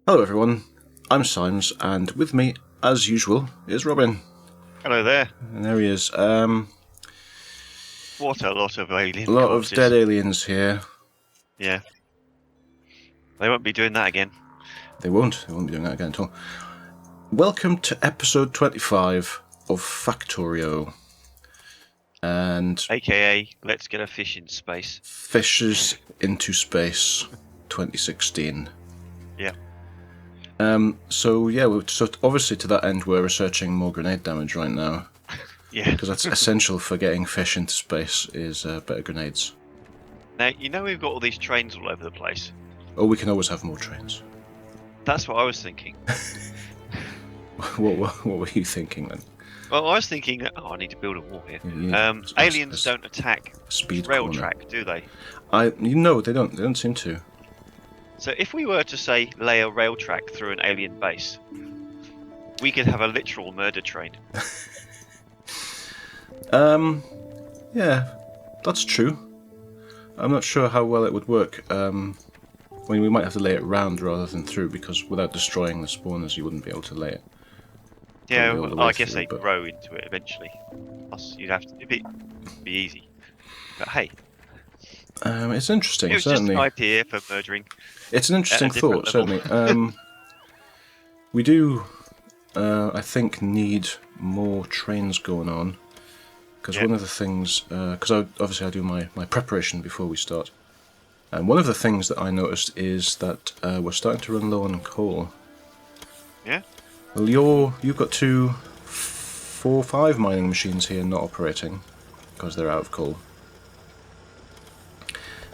Hello everyone, I'm Symes, and with me, as usual, is Robin. Hello there. And there he is. What a lot of alien A lot corpses. of dead aliens here. Yeah. They won't be doing that again. They won't be doing that again at all. Welcome to episode 25 of Factorio. And AKA, let's get a fish in space. Fishes into Space 2016. Yeah. So obviously to that end we're researching more grenade damage right now. Yeah. Because that's essential for getting fish into space is better grenades. Now, you know we've got all these trains all over the place. Oh, we can always have more trains. That's what I was thinking. What were you thinking then? Well, I was thinking, I need to build a wall here. Yeah, aliens don't attack speed rail corner. track, do they? They don't. They don't seem to. So if we were to, say, lay a rail track through an alien base, we could have a literal murder train. Yeah, that's true. I'm not sure how well it would work. We might have to lay it round rather than through, because without destroying the spawners, you wouldn't be able to lay it. Yeah, all the well, way I guess through, they but- grow into it eventually. Plus, you'd have to. It'd be easy. But hey, It's interesting, it was certainly. just an idea for murdering. It's an interesting at a different thought, level. certainly. We do, I think, need more trains going on. Because Yeah. one of the things, because obviously I do my preparation before we start, and one of the things that I noticed is that we're starting to run low on coal. Yeah. Well, you've got 5 mining machines here not operating because they're out of coal.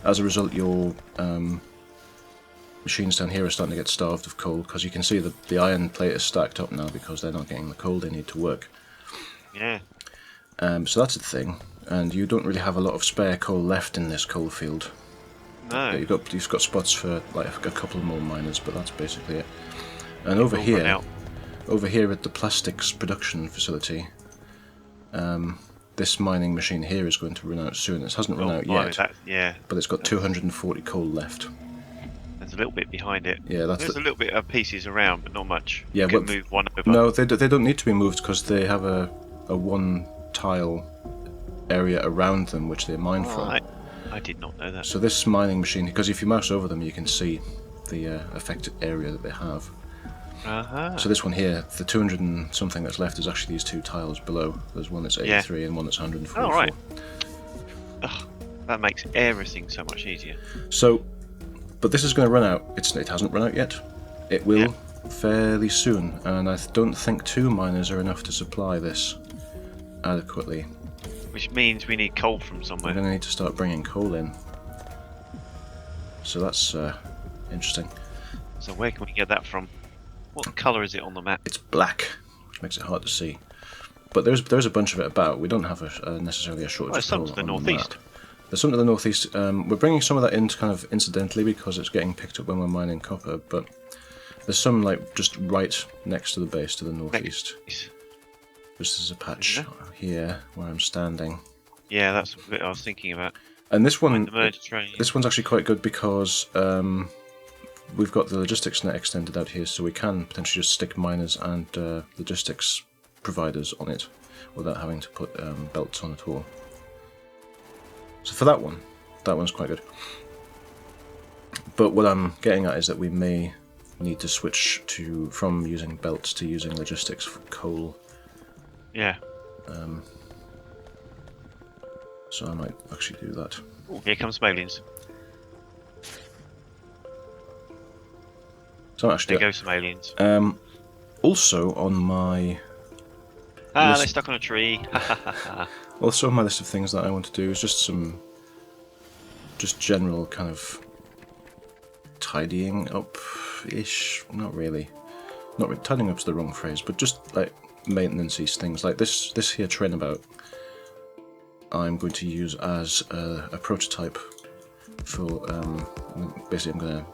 As a result, your machines down here are starting to get starved of coal, because you can see that the iron plate is stacked up now because they're not getting the coal they need to work. Yeah. So that's a thing, and you don't really have a lot of spare coal left in this coal field. No. Yeah, you've got spots for like a couple more miners, but that's basically it. And They've all run out. over here at the plastics production facility, this mining machine here is going to run out soon. It hasn't run out blimey, yet, yeah. but it's got 240 coal left. There's a little bit behind it. Yeah, There's a little bit of pieces around, but not much. Yeah, you can but- move one over. No, they don't need to be moved because they have a one tile area around them which they mine from. I did not know that. So this mining machine, because if you mouse over them, you can see the affected area that they have. Uh-huh. So this one here, the 200 and something that's left is actually these 2 tiles below. There's one that's 83 and one that's 144. Oh, right. Ugh, that makes everything so much easier. So, but this is going to run out. It hasn't run out yet. It will fairly soon, and I don't think 2 miners are enough to supply this adequately. Which means we need coal from We're somewhere. going to need to start bringing coal in. So that's interesting. So where can we get that from? What colour is it on the map? It's black, which makes it hard to see. But there's a bunch of it about. We don't have necessarily a shortage There's of some coal to the on northeast. map. There's some to the northeast. We're bringing some of that in kind of incidentally because it's getting picked up when we're mining copper, but there's some like just right next to the base to the northeast. This is a patch here where I'm standing. Yeah, that's what I was thinking about. And this one, The merge train. this one's actually quite good because we've got the logistics net extended out here, so we can potentially just stick miners and logistics providers on it without having to put belts on at all. So for that one's quite good. But what I'm getting at is that we may need to switch from using belts to using logistics for coal. Yeah. So I might actually do that. Ooh, here comes some aliens. So There actually, go some aliens. also on my They're stuck on a tree. also on my list of things that I want to do is just general kind of tidying up-ish. Not really. Tidying up's the wrong phrase, but just like maintenance-y things like this here trainabout. I'm going to use as a prototype for basically I'm going to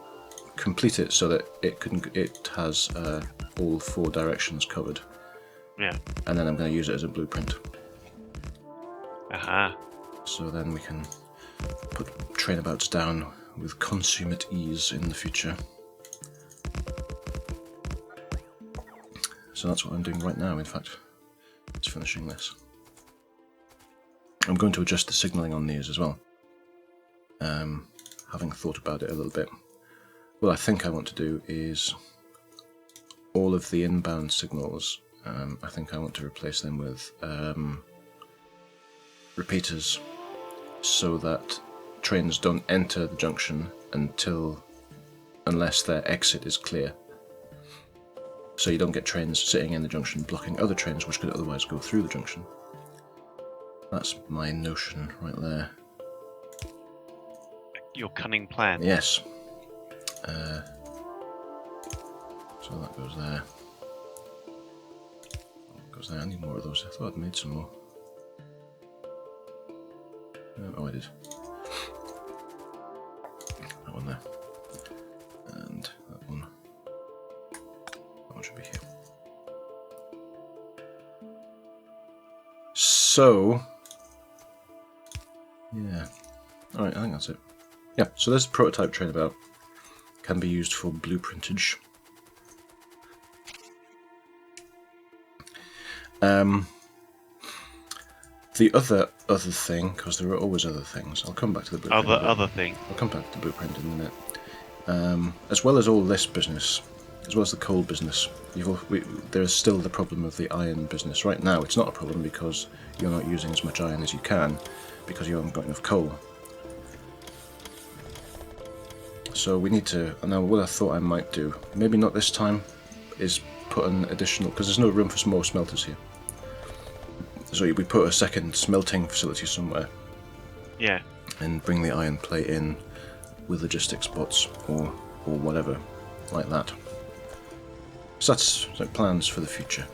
complete it so that it has all 4 directions covered. Yeah. And then I'm going to use it as a blueprint. Aha. So then we can put trainabouts down with consummate ease in the future. So that's what I'm doing right now, in fact. It's finishing this. I'm going to adjust the signalling on these as well. Having thought about it a little bit. What I think I want to do is all of the inbound signals, I think I want to replace them with repeaters, so that trains don't enter the junction unless their exit is clear. So you don't get trains sitting in the junction blocking other trains which could otherwise go through the junction. That's my notion right there. Your cunning plan. Yes. So that goes there. Goes there. I need more of those. I thought I'd made some more. Oh, I did. That one there. And that one. That one should be here. So, yeah. Alright, I think that's it. Yeah, so this prototype train about can be used for blueprintage. The other thing, because there are always other things, I'll come back to the blueprint. Other thing. I'll come back to the blueprint in a minute. As well as all this business, as well as the coal business, there's still the problem of the iron business. Right now, it's not a problem because you're not using as much iron as you can because you haven't got enough coal. So we need to. Now, what I thought I might do, maybe not this time, is put an additional, because there's no room for more smelters here. So we put a second smelting facility somewhere. Yeah. And bring the iron plate in with logistics spots or whatever like that. So that's like plans for the future.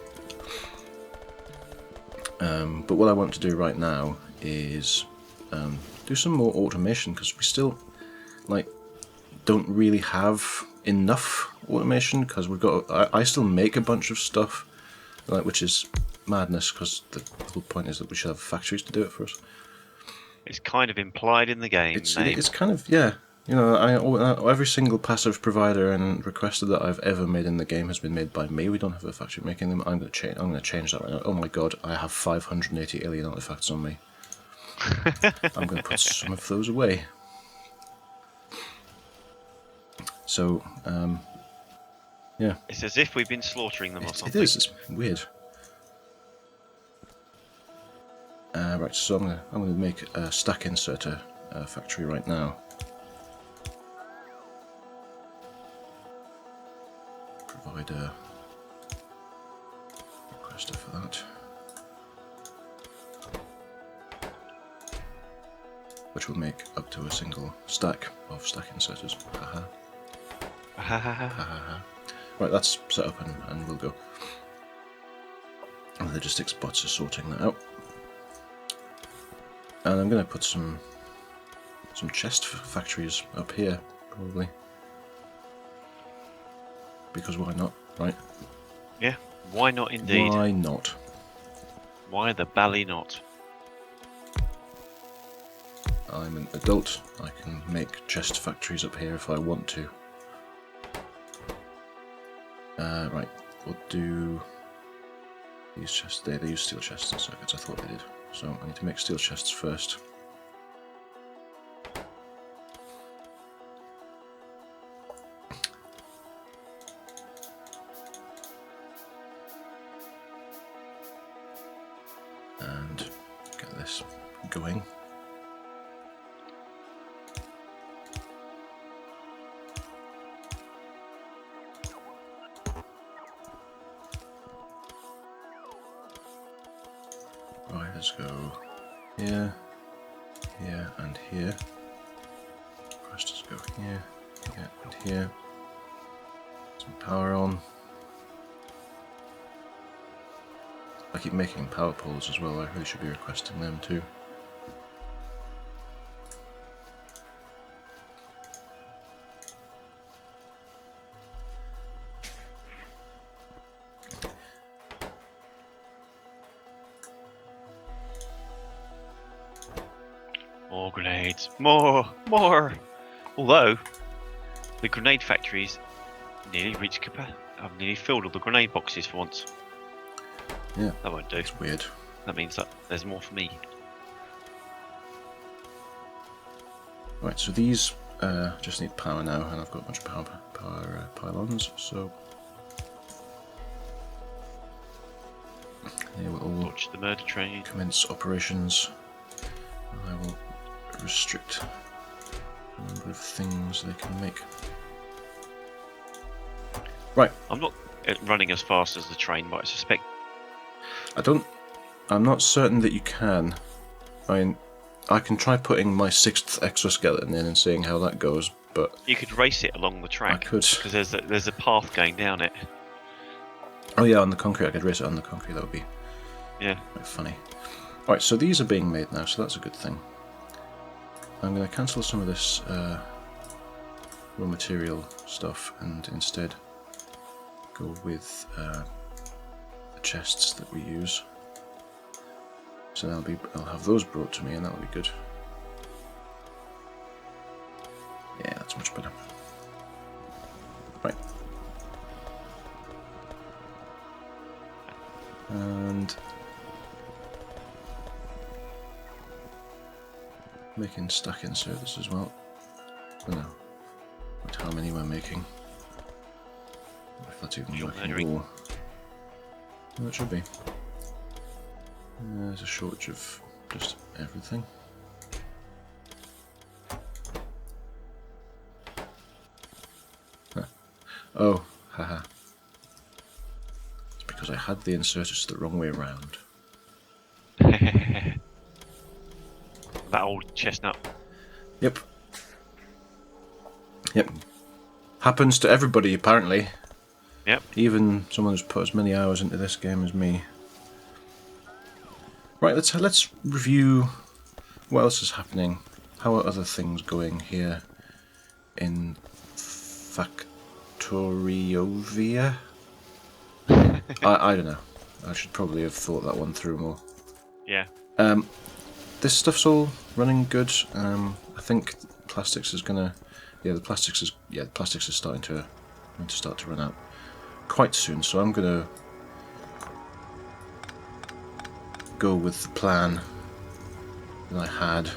But what I want to do right now is do some more automation, because we still don't really have enough automation, because we've got. I still make a bunch of stuff, which is madness, because the whole point is that we should have factories to do it for us. It's kind of implied in the game name. It's kind of, yeah. You know, every single passive provider and requester that I've ever made in the game has been made by me. We don't have a factory making them. I'm going to change that right now. Oh my god, I have 580 alien artifacts on me. I'm going to put some of those away. So, yeah. It's as if we've been slaughtering them or something. It is. It's weird. Right, so I'm going to make a stack inserter factory right now. Provide a requester for that, which will make up to a single stack of stack inserters. Haha. Right, that's set up and we'll go. The logistics bots are sorting that out. And I'm going to put some chest factories up here, probably. Because why not, right? Yeah, why not indeed? Why not? Why the bally not? I'm an adult. I can make chest factories up here if I want to. Right, we'll do these chests. They use steel chests and circuits, I thought they did. So I need to make steel chests first. And get this going. Right, let's go here, here, and here. First, let's go here, here, and here. Some power on. I keep making power poles as well. I really should be requesting them too. More grenades. More! Although, the grenade factories nearly reached capacity. I've nearly filled all the grenade boxes for once. Yeah. That won't do. It's weird. That means that there's more for me. Right, so these just need power now, and I've got a bunch of power pylons, so they will all Launch the murder train. commence operations. And I will restrict the number of things they can make. Right. I'm not running as fast as the train, but I suspect. I'm not certain that you can. I mean, I can try putting my 6th exoskeleton in and seeing how that goes, but You could race it along the track. I could. Because there's a path going down it. Oh yeah, on the concrete. I could race it on the concrete. That would be quite funny. Alright, so these are being made now, so that's a good thing. I'm going to cancel some of this raw material stuff and instead go with the chests that we use. So I'll have those brought to me, and that'll be good. Yeah, that's much better. Right. And making stack inserts as well. I don't know how many we're making. If that's even working. Or no, it should be. There's a shortage of just everything. Huh. Oh, haha. It's because I had the inserters the wrong way around. That old chestnut. Yep. Yep. Happens to everybody, apparently. Yep. Even someone who's put as many hours into this game as me. Right, let's review what else is happening. How are other things going here in Factorio? I don't know. I should probably have thought that one through more. Yeah. This stuff's all running good. I think plastics is gonna. The plastics is starting to start to run out quite soon. So I'm gonna go with the plan that I had,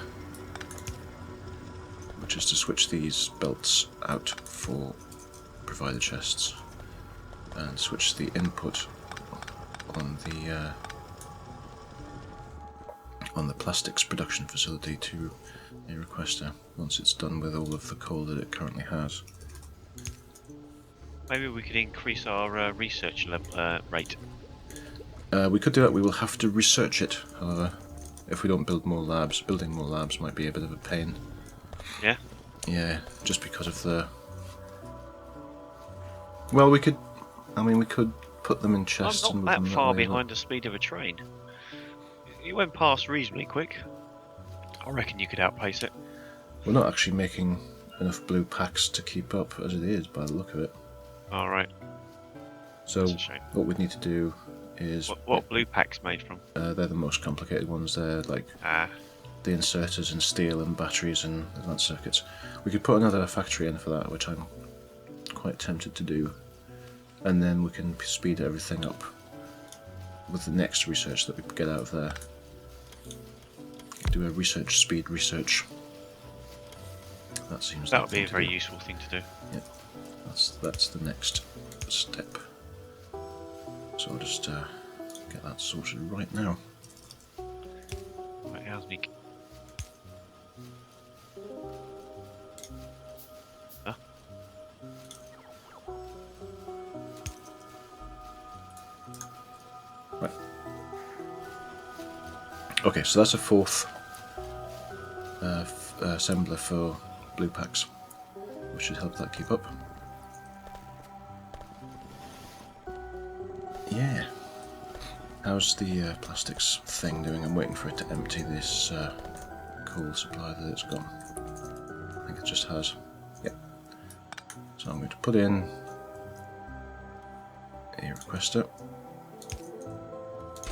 which is to switch these belts out for provider chests and switch the input on the plastics production facility to a requester once it's done with all of the coal that it currently has. Maybe we could increase our research level, rate. We could do that. We will have to research it, however. If we don't build more labs, building more labs might be a bit of a pain. Yeah? Yeah, just because of the... Well, we could put them in chests. I'm and not move that them far way, behind the speed of a train. You went past reasonably quick. I reckon you could outpace it. We're not actually making enough blue packs to keep up as it is, by the look of it. Alright. So That's a shame. what we need to do is... What blue pack's made from? They're the most complicated ones. They're like the inserters and steel and batteries and advanced circuits. We could put another factory in for that, which I'm quite tempted to do. And then we can speed everything up with the next research that we get out of there. Do a speed research. That would be a very useful thing to do. Yeah, that's the next step. So I'll just get that sorted right now. Right, how's me? Huh? Right. Okay, so that's a 4th assembler for blue packs, which should help that keep up. Yeah. How's the plastics thing doing? I'm waiting for it to empty this coal supply that it's got. I think it just has. Yep. So I'm going to put in a requester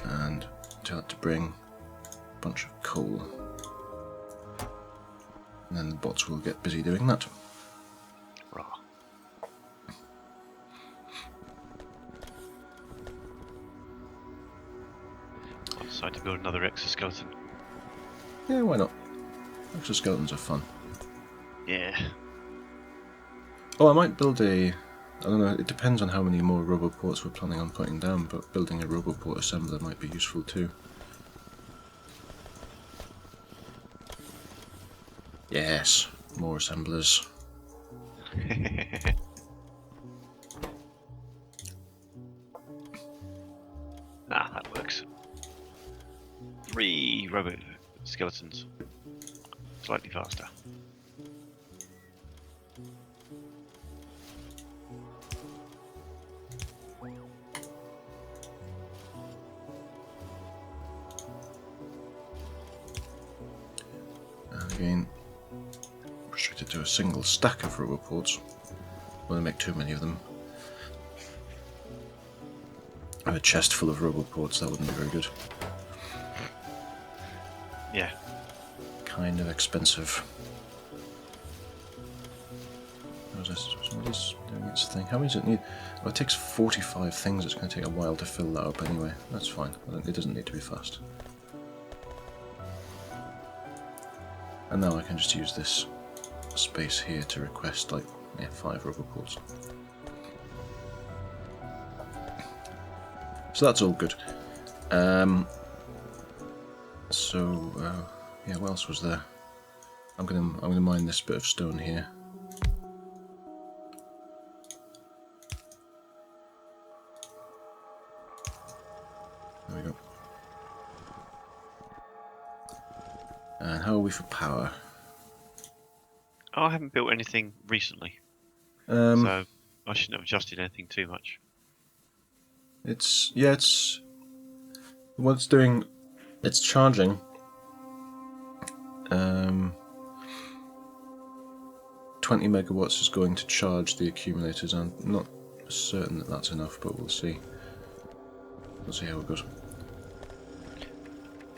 and tell it to bring a bunch of coal. And then the bots will get busy doing that. Rah. decide to build another exoskeleton. Yeah, why not? Exoskeletons are fun. Yeah. Oh, I might build a... I don't know, it depends on how many more roboports we're planning on putting down, but building a roboport assembler might be useful too. Yes, more assemblers. Ah, that works. 3 robot skeletons. Slightly faster. And again, restricted to a single stack of roboports. Won't make too many of them. I have a chest full of roboports, that wouldn't be very good. Yeah. Kind of expensive. Somebody's doing its thing. How many does it need? Oh, it takes 45 things. It's going to take a while to fill that up anyway. That's fine. It doesn't need to be fast. And now I can just use this space here to request like 5 roboports. So that's all good. Yeah, what else was there? I'm gonna mine this bit of stone here. There we go. And how are we for power? Oh, I haven't built anything recently, Um, so I shouldn't have adjusted anything too much. it's what it's doing. It's charging. 20 megawatts is going to charge the accumulators. I'm not certain that that's enough, but we'll see. We'll see how it goes.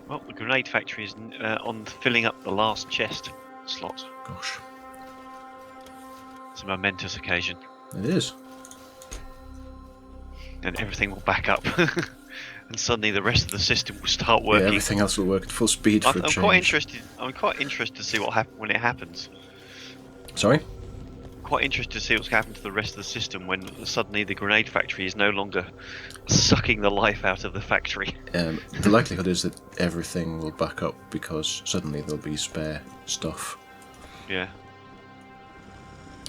Well, the grenade factory is on filling up the last chest slot. Gosh, It's a momentous occasion, it is. and everything will back up, and suddenly the rest of the system will start working. Yeah, everything else will work at full speed for a change. I'm quite interested to see what happens when it happens. Sorry? Quite interested to see what's happened to the rest of the system when suddenly the grenade factory is no longer sucking the life out of the factory. The likelihood is that everything will back up because suddenly there'll be spare stuff. Yeah.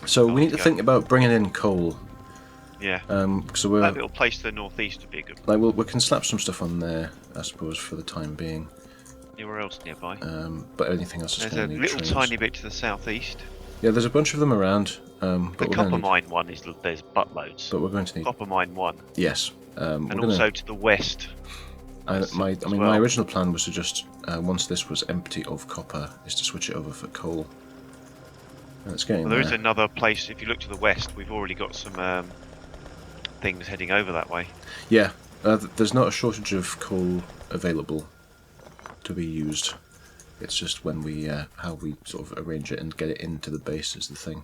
So we need to think about bringing in coal. Yeah. So we're That little place to the northeast would be good. like we can slap some stuff on there, I suppose, for the time being. Anywhere else nearby? But anything else is There's going a to need little trains. tiny bit to the southeast. Yeah, there's a bunch of them around. But The we're copper gonna need, mine one is there's buttloads. But we're going to need. Copper mine 1. Yes. And also to the west. My original plan was to just once this was empty of copper, is to switch it over for coal. And it's getting Well, there is there. another place. If you look to the west, we've already got some things heading over that way. Yeah, there's not a shortage of coal available to be used. It's just when we how we sort of arrange it and get it into the base is the thing.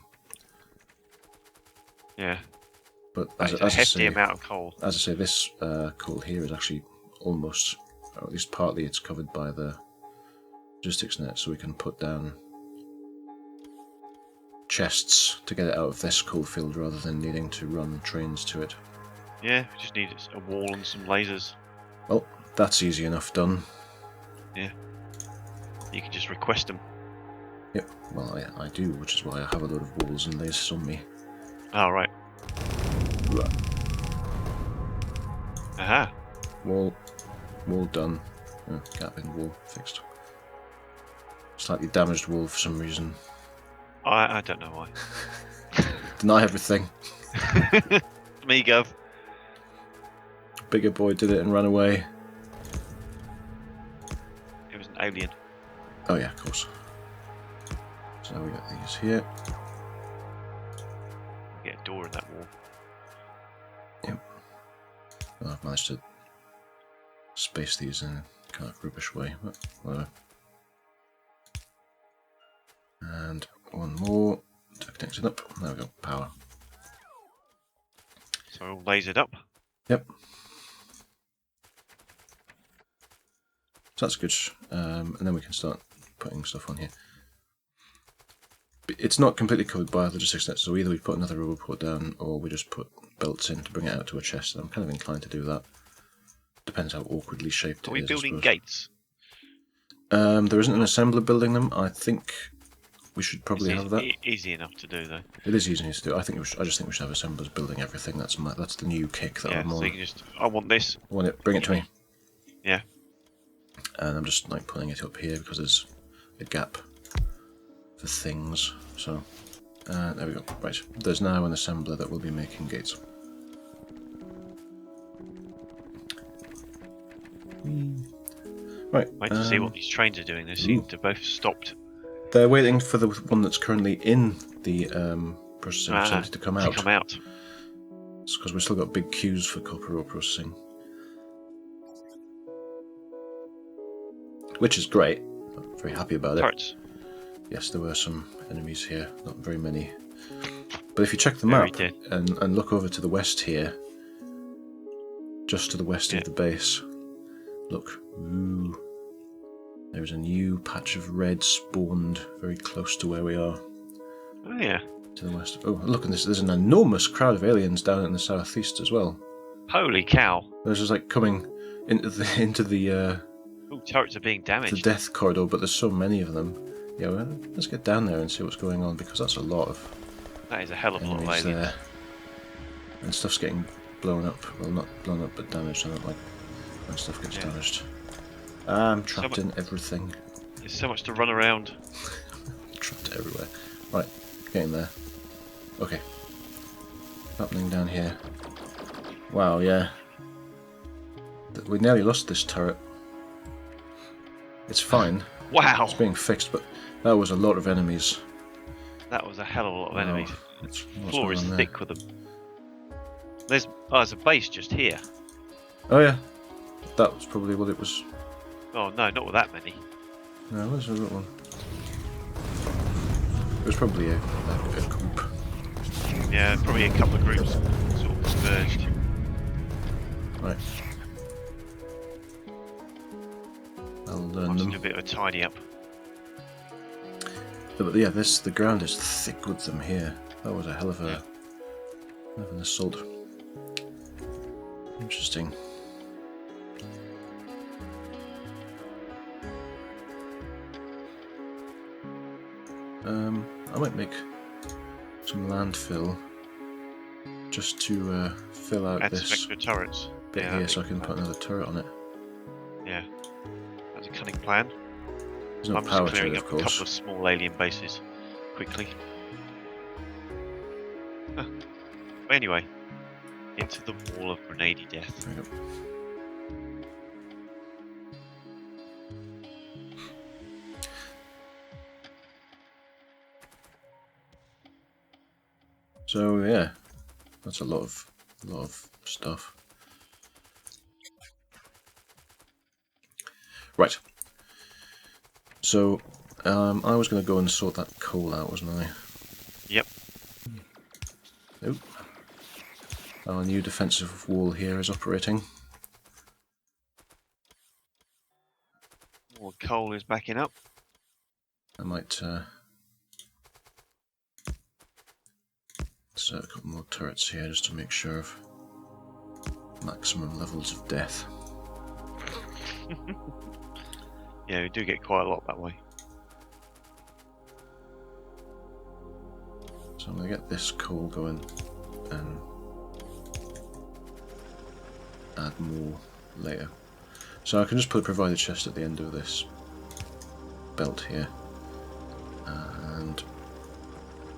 Yeah. But That's a hefty amount of coal. As I say, this coal here is actually almost, or at least partly, it's covered by the logistics net, so we can put down chests to get it out of this coal field rather than needing to run trains to it. Yeah, we just need a wall and some lasers. Well, that's easy enough done. Yeah. You can just request them. Yep, well I do, which is why I have a load of walls and lasers on me. Oh, right. Aha. Wall done. Oh, gap in wall fixed. Slightly damaged wall for some reason. I don't know why. Deny everything. Me, Gov. Bigger boy did it and ran away. It was an alien. Oh yeah, of course. So we got these here. Get a door in that wall. Yep. Well, I've managed to space these in a kind of rubbish way, but whatever. And one more to connect it up. There we go, power. So all lasered up. Yep. So that's good. And then we can start putting stuff on here. It's not completely covered by logistics net, so either we put another roboport down or we just put belts in to bring it out to a chest. And I'm kind of inclined to do that. Depends how awkwardly shaped Are it we is. building gates? There isn't an assembler building them. I think we should probably have that. Easy enough to do though. It is easy to do. I just think we should have assemblers building everything. That's the new kick that I'm on. So you can just. I want this. I want it. Bring it to me. Yeah. And I'm just like pulling it up here because there's a gap for things. So there we go. Right. There's now an assembler that will be making gates. Right. Wait to see what these trains are doing. They seem to both stopped. They're waiting for the one that's currently in the processing facility to come out. It's because we've still got big queues for copper ore processing. Which is great. I'm very happy about it. Yes, there were some enemies here, not very many. But if you check the map and look over to the west here, just to the west of the base, look. Ooh. There's a new patch of red spawned very close to where we are. Oh yeah. To the west. Oh, look at this. There's an enormous crowd of aliens down in the southeast as well. Holy cow. There's just like coming into the Ooh, turrets are being damaged. the death corridor, but there's so many of them. Yeah, well, let's get down there and see what's going on, because that's a lot of That is a hell of a lot of aliens. there. And stuff's getting blown up. Well, not blown up, but damaged. I don't like when stuff gets damaged. I'm trapped in everything. There's so much to run around. Trapped everywhere. Right, getting there. Okay. Happening down here. Wow, yeah. We nearly lost this turret. It's fine. Wow! It's being fixed, but that was a lot of enemies. That was a hell of a lot of enemies. The floor is thick with them. There's a base just here. Oh yeah. That was probably what it was. Oh no, not with that many. No, where's the little one? It was probably a group. Yeah, probably a couple of groups sort of converged. Right. I'll learn I'll just them. do a bit of a tidy up. But yeah, the ground is thick with them here. That was a hell of an assault. Interesting. I might make some landfill just to fill out this extra turrets. bit here, so I can put another turret on it. Yeah, that's a cunning plan. There's no I'm power just to clearing it, up of a course. couple of small alien bases quickly. But anyway, into the wall of grenade death. There we go. So yeah, that's a lot of stuff. Right. So I was going to go and sort that coal out, wasn't I? Yep. Nope. Our new defensive wall here is operating. More coal is backing up. I might set a couple more turrets here just to make sure of maximum levels of death. Yeah, we do get quite a lot that way. So I'm going to get this coal going and add more later. So I can just put a provided chest at the end of this belt here and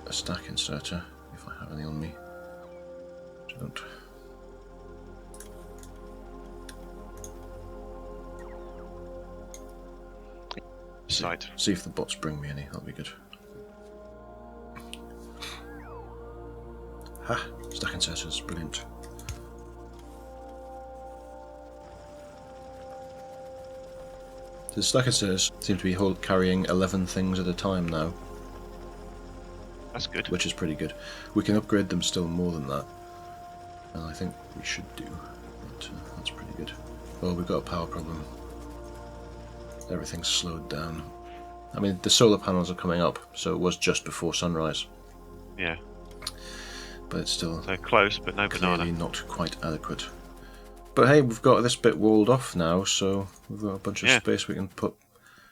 a stack inserter if I have any on me. Which I don't. See if the bots bring me any, that'll be good. Ha! Stack inserters, brilliant. The stack inserters seem to be carrying 11 things at a time now. That's good. Which is pretty good. We can upgrade them still more than that. And I think we should do. But, that's pretty good. Oh, we've got a power problem. everything's slowed down. I mean, the solar panels are coming up, so it was just before sunrise. Yeah. But it's still so close, but no clearly banana. not quite adequate. But hey, we've got this bit walled off now, so we've got a bunch of space we can put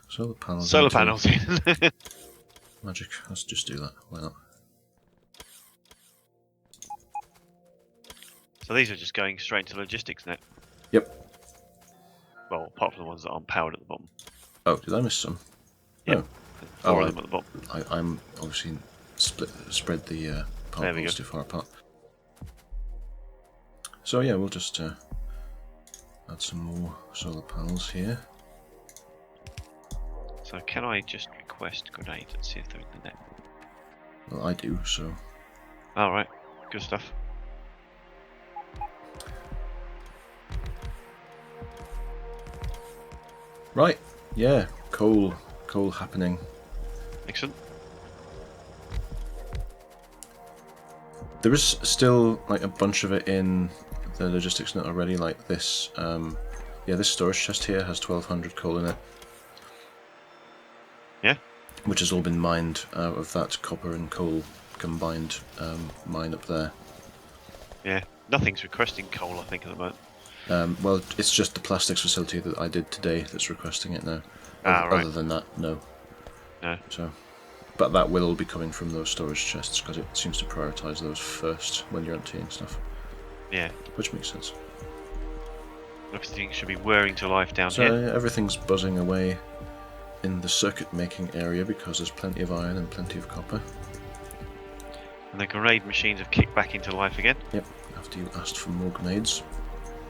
solar panels Solar into. panels in. Magic. Let's just do that. Why not? So these are just going straight into logistics net. Yep. Well, apart from the ones that aren't powered at the bottom. Oh, did I miss some? Yep. No. Four of them at the bottom. I'm obviously spread the power poles too far apart. So yeah, we'll just add some more solar panels here. So can I just request grenade and see if they're in the net? Well, I do, so... Alright, good stuff. Right, yeah, coal happening. Excellent. There is still like a bunch of it in the logistics net already, like this. Yeah, this storage chest here has 1200 coal in it. Yeah. Which has all been mined out of that copper and coal combined mine up there. Yeah, nothing's requesting coal, I think, at the moment. Well, it's just the plastics facility that I did today that's requesting it now. Right. Other than that, no. No. So, but that will all be coming from those storage chests because it seems to prioritise those first when you're emptying stuff. Yeah. Which makes sense. Everything should be whirring to life down so, here. Yeah, everything's buzzing away in the circuit making area because there's plenty of iron and plenty of copper. And the grenade machines have kicked back into life again. Yep, after you asked for more grenades.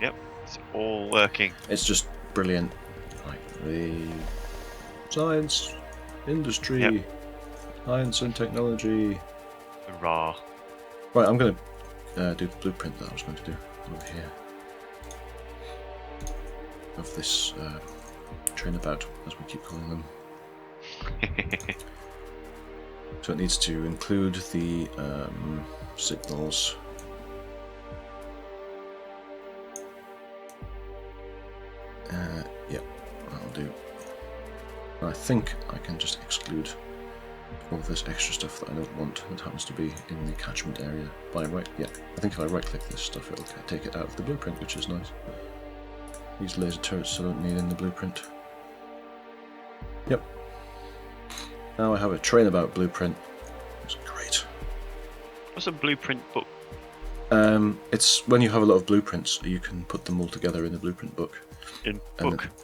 Yep, it's all working. It's just brilliant. Like the science, industry, science and technology. Hurrah. Right, I'm going to do the blueprint that I was going to do over here. Of this trainabout, as we keep calling them. So it needs to include the signals. Yep, that'll do. I think I can just exclude all this extra stuff that I don't want that happens to be in the catchment area by right. Yeah, I think if I right click this stuff it'll take it out of the blueprint, which is nice. These laser turrets I don't need in the blueprint. Yep. Now I have a trainabout blueprint. It's great. What's a blueprint book? It's when you have a lot of blueprints, you can put them all together in the blueprint book.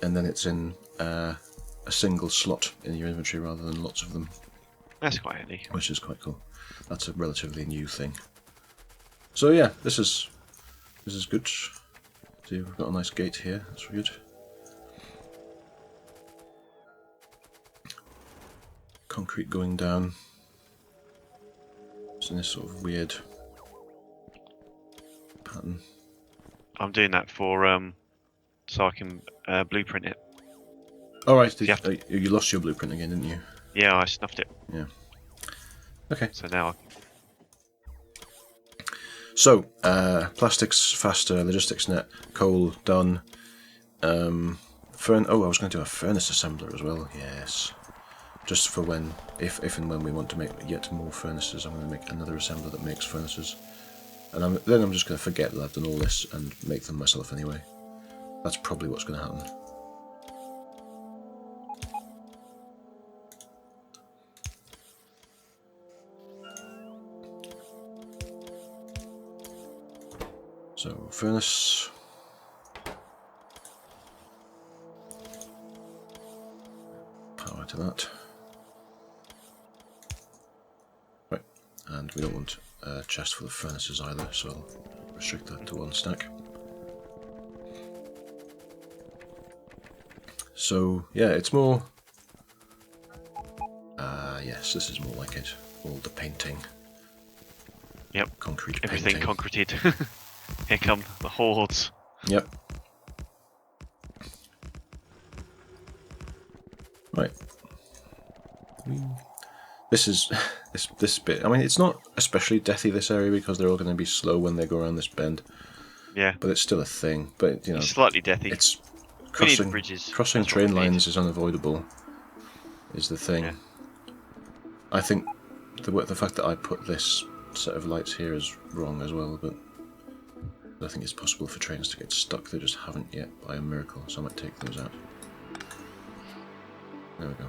And then it's in a single slot in your inventory rather than lots of them. That's quite handy. Which is quite cool. That's a relatively new thing. So yeah, this is good. See, we've got a nice gate here. That's good. Concrete going down. It's in this sort of weird pattern. I'm doing that for so I can blueprint it. Oh right, you lost your blueprint again, didn't you? Yeah, I snuffed it. Yeah. Okay. So now So, plastics faster, logistics net, coal done. I was going to do a furnace assembler as well. Yes. Just for when, if and when we want to make yet more furnaces, I'm going to make another assembler that makes furnaces. And then I'm just going to forget that I've done all this and make them myself anyway. That's probably what's going to happen. So, furnace. Power to that. Right, and we don't want a chest for the furnaces either, so I'll restrict that to one stack. So, yeah, it's more... yes, this is more like it. All the painting. Yep. Concrete everything painting. concreted. Here come the hordes. Yep. Right. This bit. I mean, it's not especially deathy, this area, because they're all going to be slow when they go around this bend. Yeah. But it's still a thing. But you know, It's slightly deathy. It's We need bridges. Crossing That's what we train need. lines is unavoidable, is the thing. Yeah. I think the fact that I put this set of lights here is wrong as well, but I think it's possible for trains to get stuck. They just haven't yet by a miracle, so I might take those out. There we go.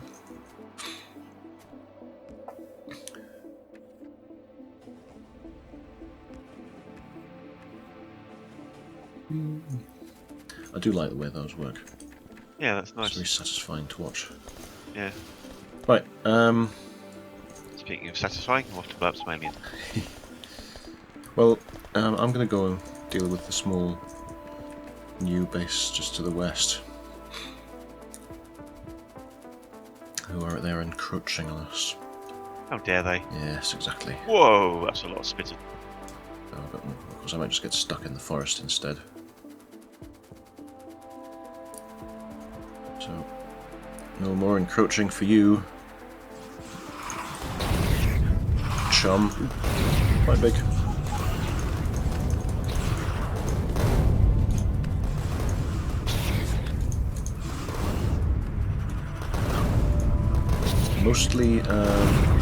I do like the way those work. Yeah, that's nice. It's very satisfying to watch. Yeah. Right, Speaking of satisfying, we'll have to blow up some alien. well, I'm going to go and deal with the small new base just to the west. Who are there encroaching on us? How dare they? Yes, exactly. Whoa, that's a lot of spitting. Oh, but of course I might just get stuck in the forest instead. So, no more encroaching for you. Chum. Quite big. Mostly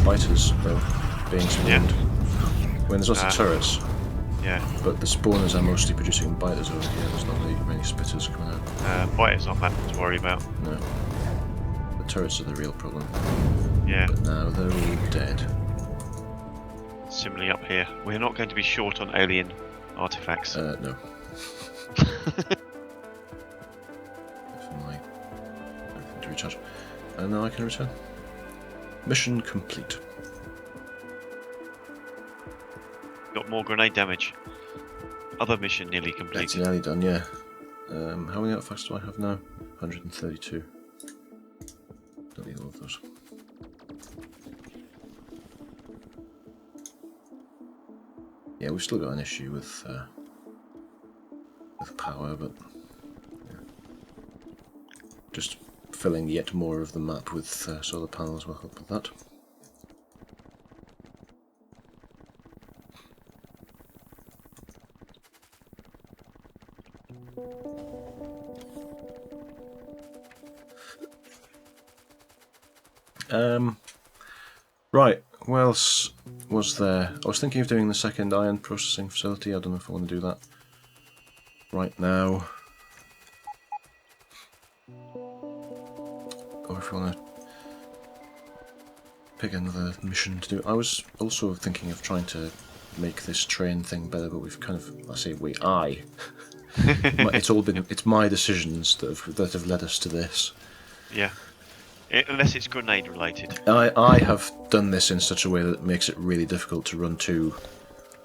biters, though, being spawned. When there's lots of turrets. Yeah. But the spawners are mostly producing biters over here. There's not really many spitters coming out. Biters aren't that to worry about. No. The turrets are the real problem. Yeah. But now they're all dead. Similarly up here, we're not going to be short on alien artifacts. No. For my everything to recharge. And now I can return. Mission complete. Got more grenade damage. Other mission nearly That's completed. nearly done, yeah. How many artifacts do I have now? 132. Don't need all of those. Yeah, we've still got an issue with power, but yeah. Just filling yet more of the map with solar panels will help with that. Right, what else was there? I was thinking of doing the second iron processing facility. I don't know if I want to do that right now. Or if you want to pick another mission to do. I was also thinking of trying to make this train thing better, but we've kind of, it's my decisions that have led us to this. Yeah. Unless it's grenade related. I have done this in such a way that it makes it really difficult to run two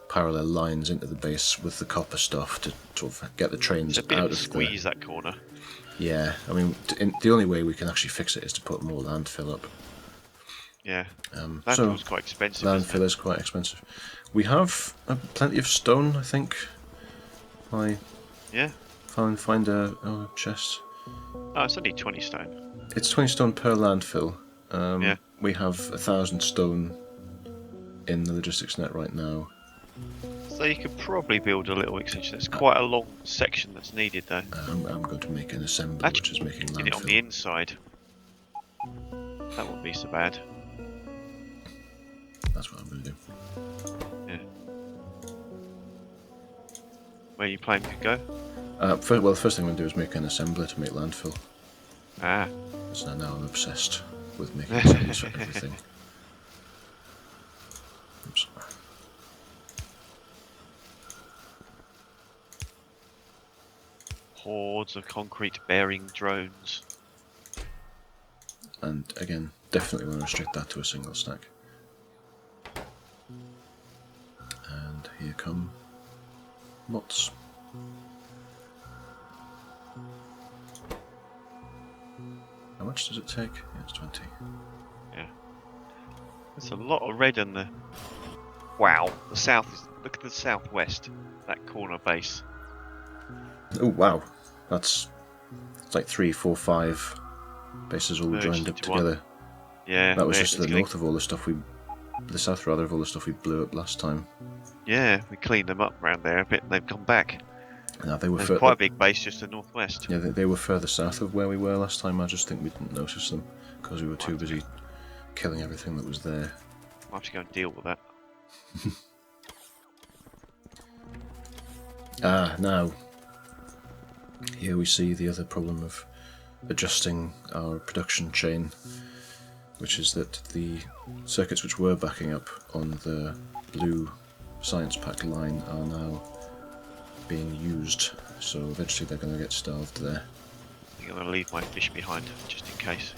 parallel lines into the base with the copper stuff to sort of get the trains It's a bit out of a of squeeze that corner. Yeah, I mean, the only way we can actually fix it is to put more landfill up. Yeah. So Landfill's quite expensive. landfill is quite expensive. We have plenty of stone, I think. Yeah. Find a chest. Oh, it's only 20 stone. It's 20 stone per landfill. Yeah. We have 1,000 stone in the logistics net right now. So you could probably build a little extension. It's quite a long section that's needed though. I'm going to make an assembly, Actually, which is making in it on the landfill. inside. That wouldn't be so bad. That's what I'm going to do. Yeah. Where you planning to go? Well, the first thing I'm going to do is make an assembler to make landfill. Ah. So now I'm obsessed with making assemblies for everything. Oops. Hordes of concrete bearing drones. And again, definitely want to restrict that to a single stack. And here come mods. How much does it take? Yeah, it's 20. Yeah. There's a lot of red on the... Wow. The south is... Look at the southwest. That corner base. Oh wow, it's like 3, 4, 5 bases all Merged joined up into one. together. Yeah. That was yeah, just it's the gonna- north of all the stuff the south of all the stuff we blew up last time. Yeah, we cleaned them up around there a bit and they've come back. Now they were There's quite a big base just to the northwest. Yeah, they were further south of where we were last time. I just think we didn't notice them because we were too busy killing everything that was there. I'll have to go and deal with that. Now here we see the other problem of adjusting our production chain, which is that the circuits which were backing up on the blue science pack line are now being used, so eventually they're going to get starved there. I think I'm going to leave my fish behind, just in case.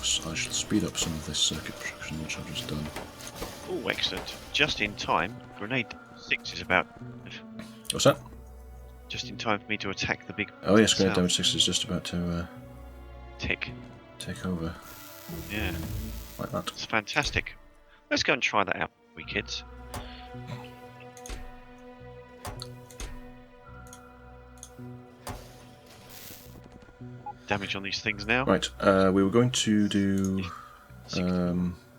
So I shall speed up some of this circuit production which I've just done. Oh, excellent. Just in time. Grenade 6 is about... What's that? Just in time for me to attack the big... Oh yes, grenade damage 6 is just about to tick. Take over. Yeah. Like that. It's fantastic. Let's go and try that out, we kids. Damage on these things now. Right, we were going to do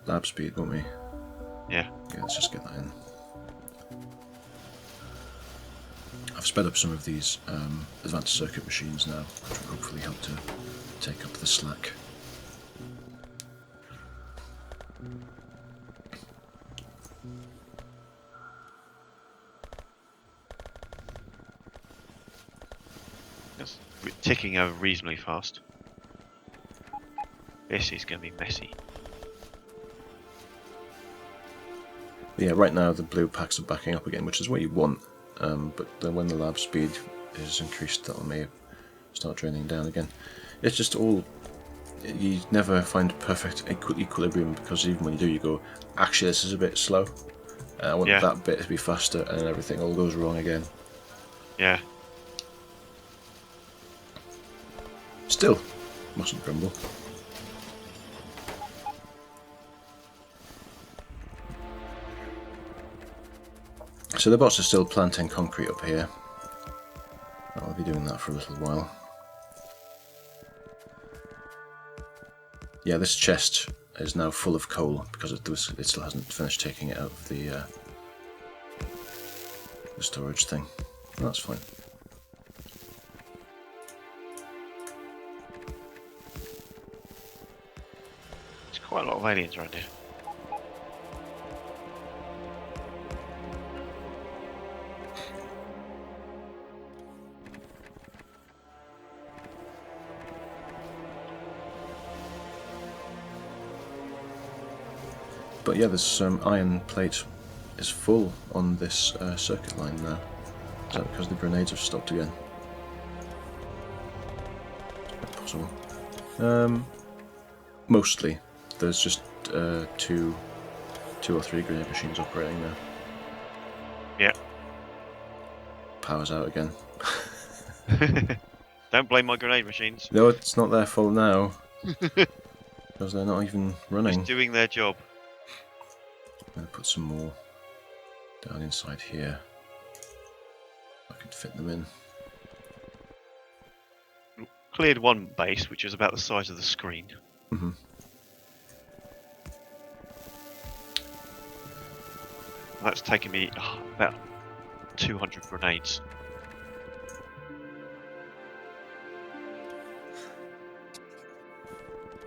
lab speed, weren't we? Yeah. Yeah, let's just get that in. I've sped up some of these advanced circuit machines now, which will hopefully help to take up the slack. Yes. We're ticking over reasonably fast. This is going to be messy. Yeah, right now the blue packs are backing up again, which is what you want, but then when the lab speed is increased, that may start draining down again. It's just all... you never find perfect equilibrium, because even when you do, you go, actually this is a bit slow, I want that bit to be faster, and then everything all goes wrong again. Yeah. Still, mustn't grumble. So the bots are still planting concrete up here. I'll be doing that for a little while. Yeah, this chest is now full of coal because it still hasn't finished taking it out of the storage thing. That's fine. There's quite a lot of aliens around here. But yeah, this iron plate is full on this circuit line now. Is that because the grenades have stopped again? It's possible. Mostly. There's just two or three grenade machines operating now. Yeah. Power's out again. Don't blame my grenade machines. No, it's not their fault now. Because they're not even running. Just doing their job. I'm going to put some more down inside here. I can fit them in. Cleared one base, which was about the size of the screen. Mm-hmm. That's taken me about 200 grenades.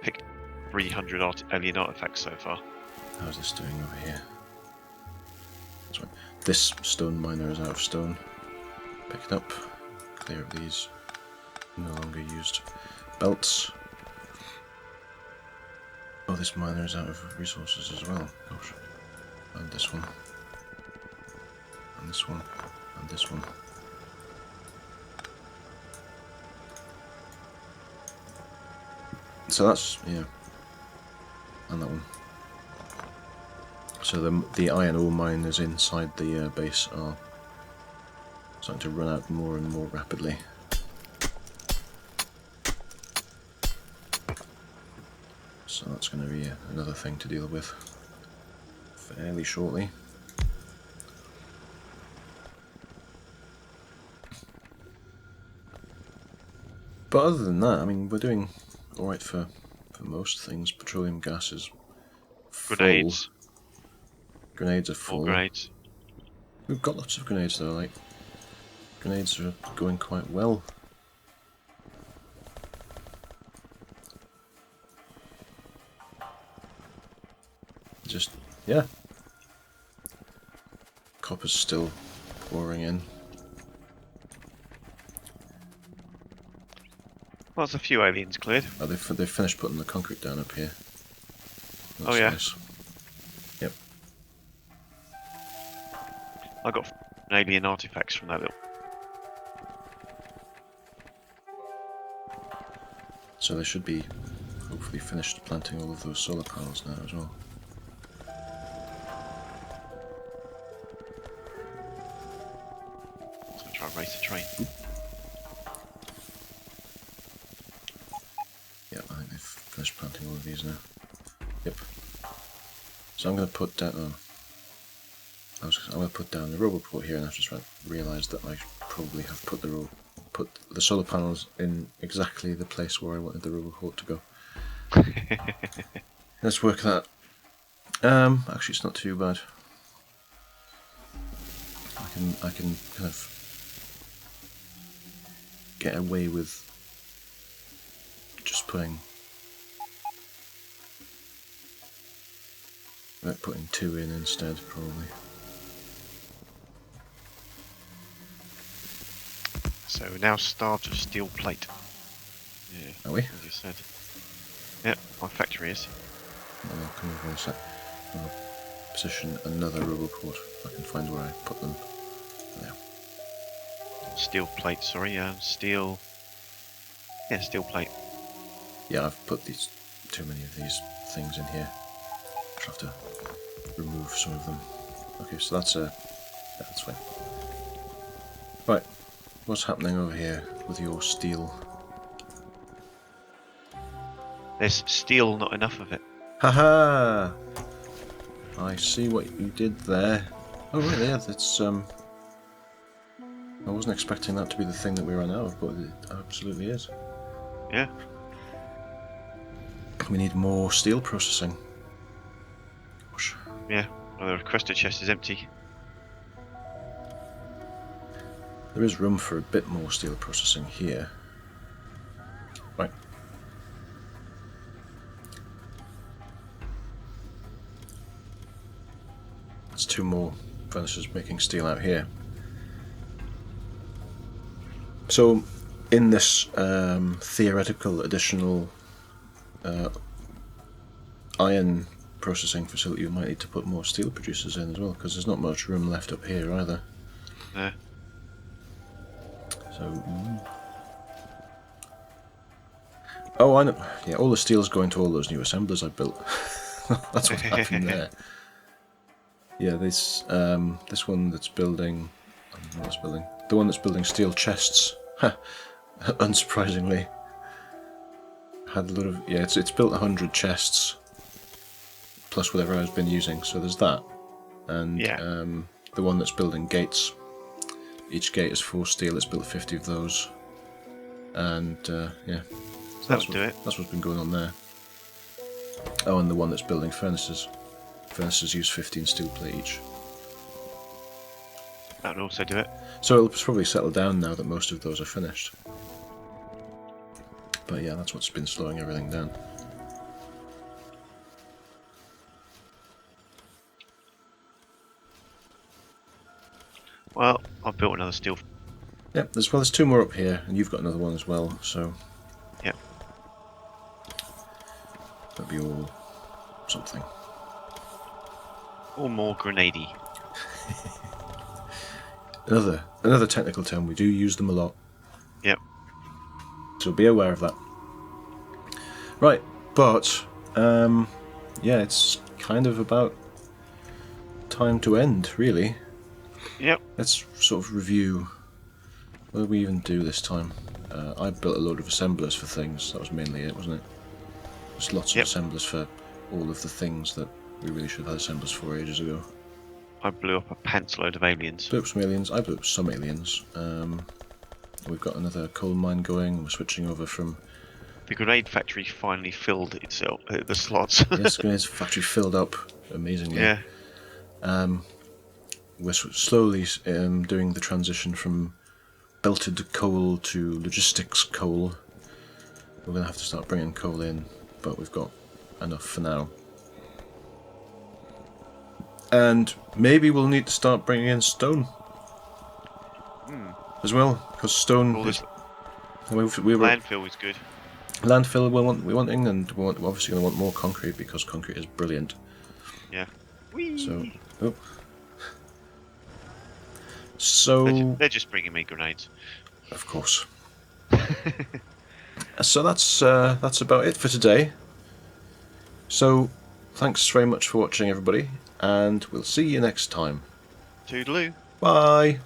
Picked 300 alien artifacts so far. How's this doing over here? That's right. This stone miner is out of stone. Pick it up. Clear up these no longer used belts. Oh, this miner is out of resources as well. Gosh. And this one. And this one. And this one. So that's, yeah. And that one. So the iron ore miners inside the base are starting to run out more and more rapidly. So that's going to be another thing to deal with fairly shortly. But other than that, I mean, we're doing alright for most things. Petroleum gas is full. Grenades. Grenades are full. More grenades. We've got lots of grenades though, like, grenades are going quite well. Just, yeah. Copper's still pouring in. Well, there's a few aliens cleared. Oh, they've finished putting the concrete down up here. That's Oh yeah. nice. Yep. I got alien artifacts from that little. So they should be hopefully finished planting all of those solar panels now as well. I'm gonna try and race the train. Yeah, I think they've finished planting all of these now. Yep. So I'm going to put down. I'm going to put down the roboport here, and I've just realised that I probably have put the solar panels in exactly the place where I wanted the roboport to go. Let's work that. Actually, it's not too bad. I can kind of get away with just putting two in instead, probably. So we're now starved of steel plate. Yeah. Are we? As you said. Yep, my factory is. I'll come over in a sec. I'll position another roboport. I can find where I put them. There. Steel plate, sorry, steel. Yeah, steel plate. Yeah, I've put too many of these things in here. I'll have to remove some of them. Okay, so that's yeah, that's fine. Right, what's happening over here with your steel? There's still not enough of it. Haha! I see what you did there. Oh right, yeah, that's I wasn't expecting that to be the thing that we ran out of, but it absolutely is. Yeah. We need more steel processing. Gosh. Yeah. Well, the requester chest is empty. There is room for a bit more steel processing here. Right. That's two more furnaces making steel out here. So, in this theoretical additional iron processing facility, you might need to put more steel producers in as well, because there's not much room left up here either. Yeah. So, oh, I know. Yeah, all the steel's going to all those new assemblers I built. That's what happened there. Yeah, this one that's building, the one that's building steel chests. Unsurprisingly, had a lot of it's built 100 chests plus whatever I've been using. So there's that, and the one that's building gates. Each gate is 4 steel. It's built 50 of those, and yeah, so that'll do it. That's what's been going on there. Oh, and the one that's building furnaces. Furnaces use 15 steel plate each. That would also do it. So it'll probably settle down now that most of those are finished. But yeah, that's what's been slowing everything down. Well, I've built another steel. Yep, there's 2 more up here, and you've got another one as well, so... Yep. That'll be all something. Or more grenadey. Another technical term, we do use them a lot. Yep. So be aware of that. Right, but, yeah, it's kind of about time to end, really. Yep. Let's sort of review. What did we even do this time? I built a load of assemblers for things. That was mainly it, wasn't it? There's lots of Yep. assemblers for all of the things that we really should have had assemblers for ages ago. I blew up a pants load of aliens. Blew up some aliens. I blew up some aliens. We've got another coal mine going. We're switching over from... The grenade factory finally filled itself, the slots. Yes, grenades factory filled up amazingly. Yeah. We're slowly doing the transition from belted coal to logistics coal. We're going to have to start bringing coal in, but we've got enough for now. And maybe we'll need to start bringing in stone as well, because stone All is... this we were landfill is good. landfill we're wanting, and we're obviously going to want more concrete because concrete is brilliant. Yeah. Whee! So they're just bringing me grenades. of course. So that's about it for today. So thanks very much for watching, everybody, and we'll see you next time. Toodaloo. Bye.